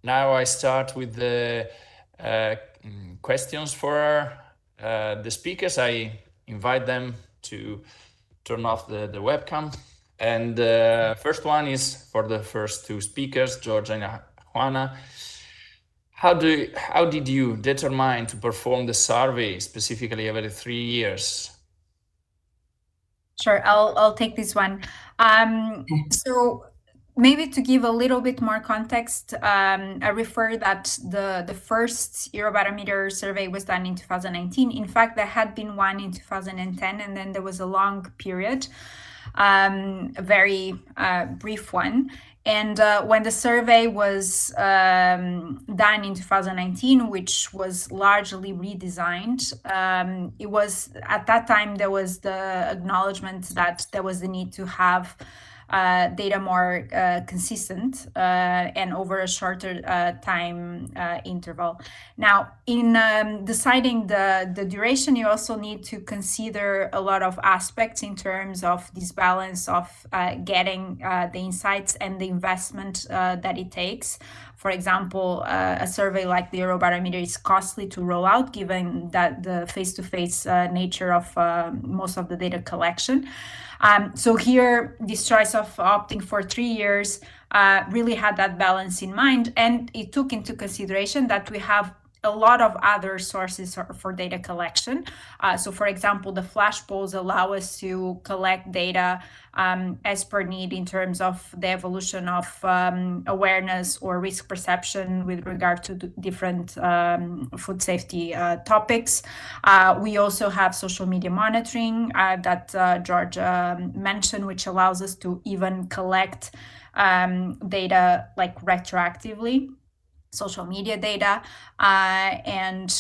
Now I start with the questions for the speakers. I invite them to turn off the webcam. And first one is for the first two speakers, Georgia and Juana. How did you determine to perform the survey specifically every 3 years? Sure, I'll take this one. So maybe to give a little bit more context, I refer that the first Eurobarometer survey was done in 2019. In fact, there had been one in 2010, and then there was a long period, a very brief one. And when the survey was done in 2019, which was largely redesigned, it was at that time there was the acknowledgement that there was the need to have data more consistent and over a shorter time interval. Now, in deciding the duration, you also need to consider a lot of aspects in terms of this balance of getting the insights and the investment that it takes. For example, a survey like the Eurobarometer is costly to roll out, given that the face-to-face nature of most of the data collection. So here, this choice of opting for 3 years really had that balance in mind, and it took into consideration that we have a lot of other sources for data collection. So for example, the flash polls allow us to collect data as per need in terms of the evolution of awareness or risk perception with regard to different food safety topics. We also have social media monitoring that George mentioned, which allows us to even collect data like retroactively, social media data, and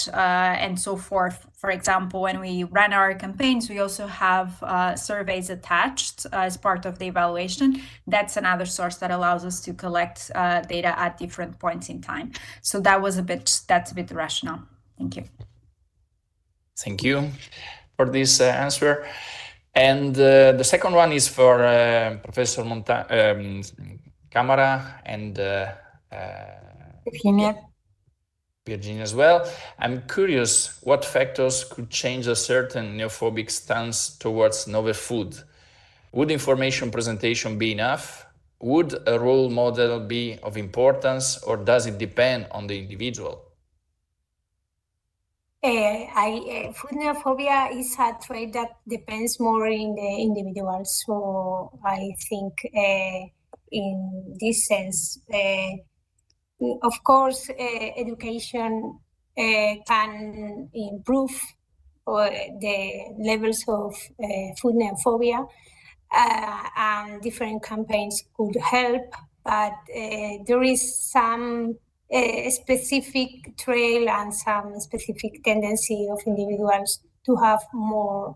so forth. For example, when we run our campaigns, we also have surveys attached as part of the evaluation. That's another source that allows us to collect data at different points in time. So that's a bit the rationale. Thank you. Thank you for this answer. And the second one is for Professor Camara and Virginia as well. I'm curious what factors could change a certain neophobic stance towards novel food. Would information presentation be enough? Would a role model be of importance, or does it depend on the individual? Food neophobia is a trait that depends more in the individual. So I think in this sense, of course, education can improve the levels of food neophobia, and different campaigns could help, but there is some specific trail and some specific tendency of individuals to have more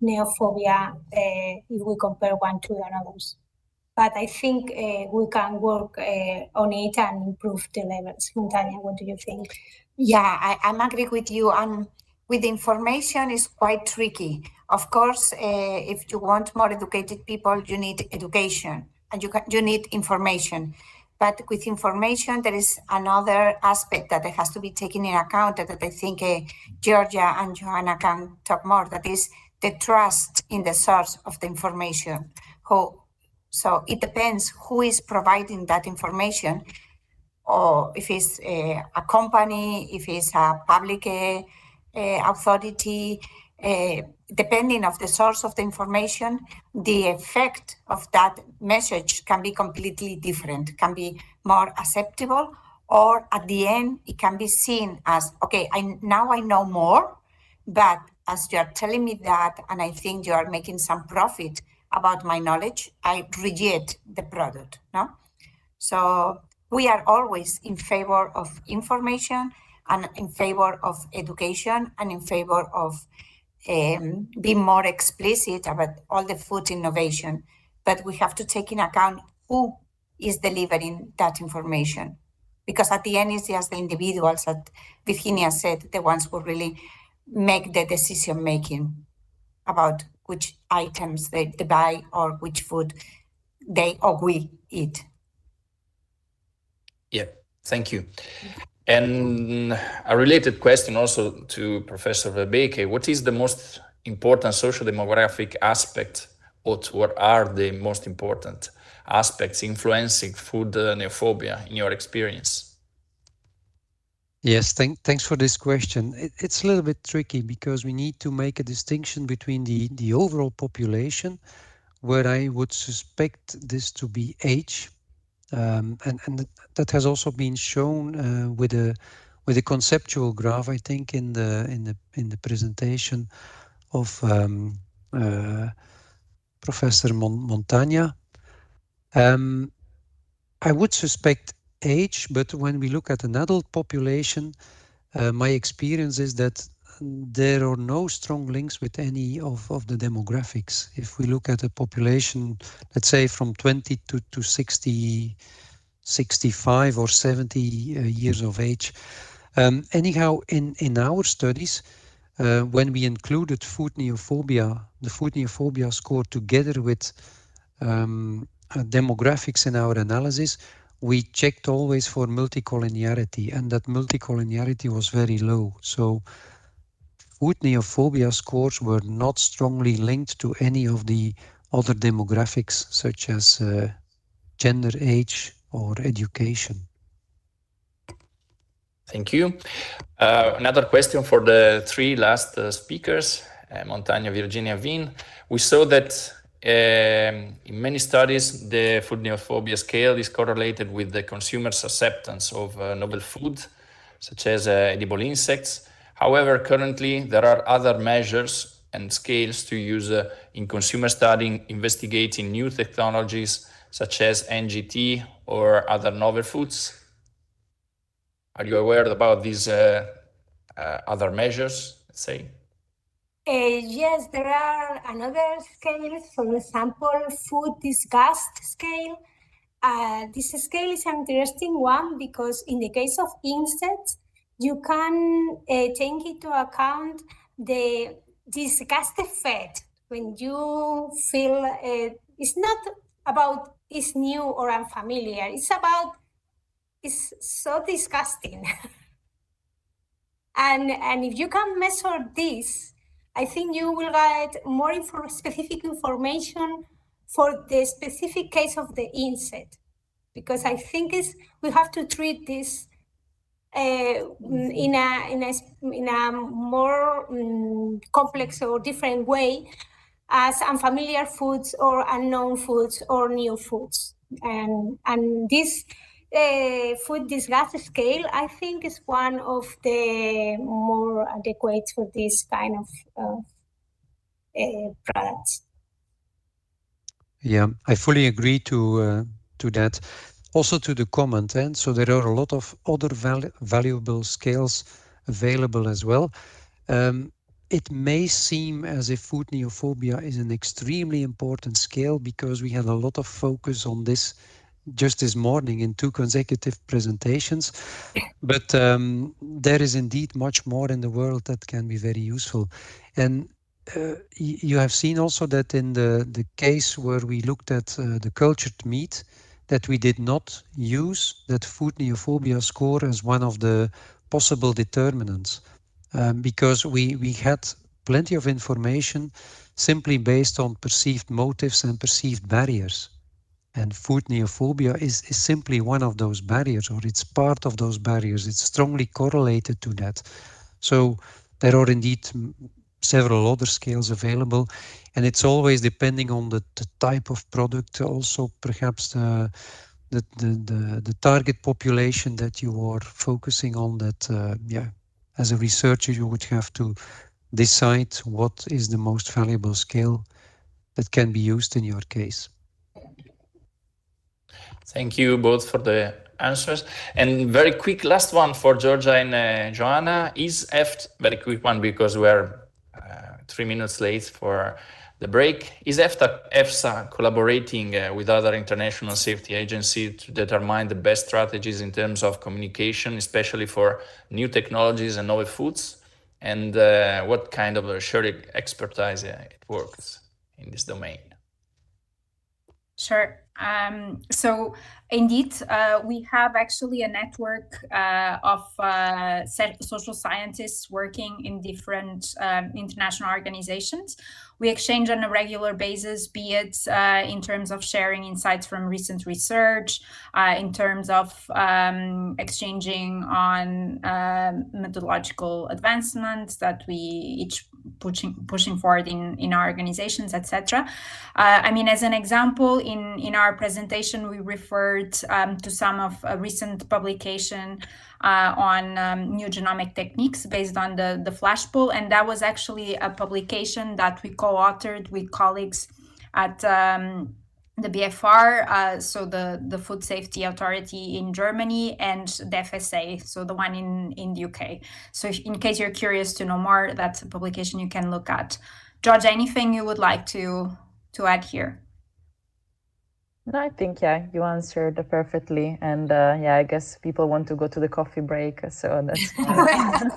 neophobia if we compare one to others. But I think we can work on it and improve the levels. Montania, what do you think? Yeah, I'm agree with you. And with information, is quite tricky. Of course, if you want more educated people, you need education and you need information. But with information, there is another aspect that has to be taken in account that I think Georgia and Joanna can talk more, that is the trust in the source of the information. So it depends who is providing that information, or if it's a company, if it's a public authority, depending on the source of the information, the effect of that message can be completely different, can be more acceptable, or at the end, it can be seen as, okay, now I know more, but as you are telling me that, and I think you are making some profit about my knowledge, I reject the product, no? So we are always in favor of information and in favor of education and in favor of being more explicit about all the food innovation. But we have to take in account who is delivering that information. Because at the end, it's just the individuals, that Virginia said, the ones who really make the decision making about which items they buy or which food they or we eat. Yeah, Thank you. And a related question also to Professor Verbeke, what is the most important social demographic aspect, or what are the most important aspects influencing food neophobia in your experience? Yes, thanks for this question. It's a little bit tricky because we need to make a distinction between the overall population, where I would suspect this to be age, and that has also been shown with a conceptual graph, I think, in the presentation of Professor Montagna. I would suspect age, but when we look at an adult population, my experience is that there are no strong links with any of the demographics. If we look at a population, let's say from 20 to 60, 65 or 70 years of age. Anyhow, in our studies, when we included food neophobia, the food neophobia score together with demographics in our analysis, we checked always for multicollinearity, and that multicollinearity was very low. So food neophobia scores were not strongly linked to any of the other demographics, such as gender, age, or education. Thank you. Another question for the three last speakers, Montagna, Virginia, Vin. We saw that in many studies, the food neophobia scale is correlated with the consumer's acceptance of novel food, such as edible insects. However, currently, there are other measures and scales to use in consumer studying, investigating new technologies, such as NGT or other novel foods. Are you aware about these other measures, let's say? Yes, there are another scales, for example, food disgust scale. This scale is an interesting one because in the case of insects, you can take into account the disgust effect when you feel it's not about it's new or unfamiliar, it's about it's so disgusting. and if you can measure this, I think you will get more specific information for the specific case of the insect, because I think we have to treat this in a more complex or different way as unfamiliar foods or unknown foods or new foods. And this food disgust scale, I think, is one of the more adequate for this kind of products. Yeah, I fully agree to that. Also to the comment, and so there are a lot of other valuable scales available as well. It may seem as if food neophobia is an extremely important scale because we had a lot of focus on this just this morning in 2 consecutive presentations. But there is indeed much more in the world that can be very useful. And you have seen also that in the case where we looked at the cultured meat, that we did not use that food neophobia score as one of the possible determinants, because we had plenty of information simply based on perceived motives and perceived barriers. And food neophobia is simply one of those barriers, or it's part of those barriers. It's strongly correlated to that. So there are indeed several other scales available, and it's always depending on the type of product, also perhaps the target population that you are focusing on, that as a researcher you would have to decide what is the most valuable scale that can be used in your case. Thank you both for the answers. And very quick last one for Georgia and Joanna. Is very quick one because we're 3 minutes late for the break. Is EFSA collaborating with other international safety agencies to determine the best strategies in terms of communication, especially for new technologies and novel foods? And what kind of shared expertise it works in this domain? Sure. So indeed, we have actually a network of social scientists working in different international organizations. We exchange on a regular basis, be it in terms of sharing insights from recent research, in terms of exchanging on methodological advancements that we each pushing forward in our organizations, etc. I mean, as an example, in our presentation, we referred to some of a recent publication on new genomic techniques based on the flash poll, and that was actually a publication that we co-authored with colleagues at the BFR, so the Food Safety Authority in Germany, and the EFSA, so the one in the UK. So in case you're curious to know more, that's a publication you can look at. George, anything you would like to add here? No, I think, yeah, you answered perfectly. And yeah, I guess people want to go to the coffee break, so that's fine.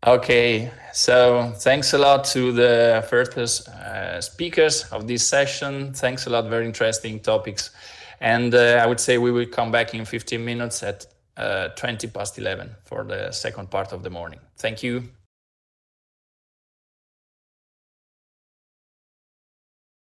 Okay, so thanks a lot to the first speakers of this session. Thanks a lot, very interesting topics. And I would say we will come back in 15 minutes at 11:20 for the second part of the morning. Thank you.